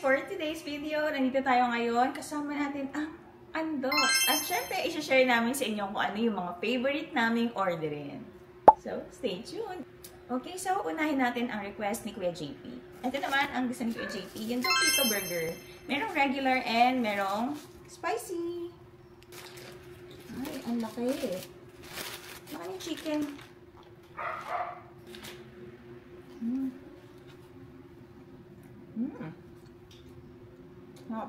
for today's video. Nandito tayo ngayon. Kasama natin ang Andox. At syempre, isi-share namin sa inyo kung ano yung mga favorite naming orderin. So, stay tuned. Okay, so unahin natin ang request ni Kuya JP. Ito naman ang gusto ni Kuya JP, yung Dukito Burger. Merong regular and merong spicy. Ay, ang laki. Laki ng chicken. Oh.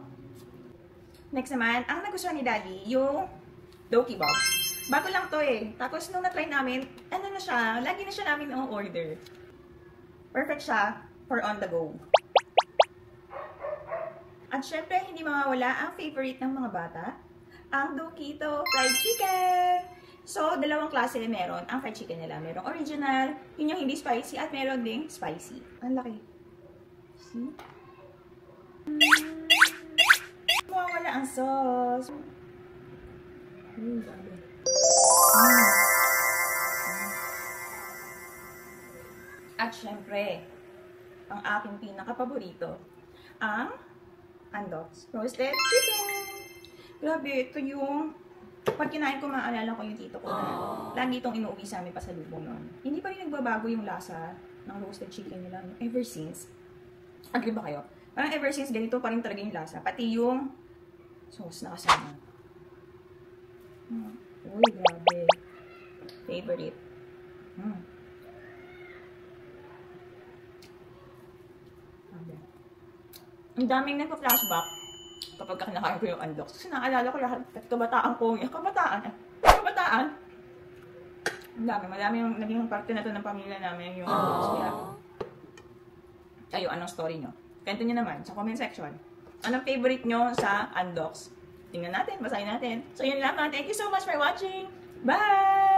Next naman, ang nagustuhan ni Daddy, yung Doki Bob. Bago lang to eh. Tapos nung na-try namin, ano na siya, lagi na siya namin ang order. Perfect siya for on the go. At syempre, hindi mawawala ang favorite ng mga bata, ang Dukito Fried Chicken. So, dalawang klase meron ang fried chicken nila. Merong original, yun yung hindi spicy, at meron ding spicy. Ang laki. See? Mawawala ang sauce. At syempre, ang aking pinaka-paborito, ang Andox Roasted Chicken. Grabe, ito yung pag kinain ko, maalala ko yung tito ko na lagi itong inuuwi sa amin pasalubong noon. Hindi pa rin nagbabago yung lasa ng roasted chicken nila ever since. Agree ba kayo? Parang ever since, ganito pa rin talaga yung lasa. Pati yung sauce na kasama. Uy, grabe. Favorite. Ang daming nagpa-flashback kapag kinakain ko yung Andox. Kasi naalala ko lahat at kabataan ko. Yung kabataan. Ang dami. Madami yung naging parte na to ng pamilya namin yung Andox. Kaya, kayo, anong story nyo? Kwento nyo naman sa comment section. Anong favorite nyo sa Andox? Tingnan natin, basahin natin. So yun lang. Thank you so much for watching. Bye!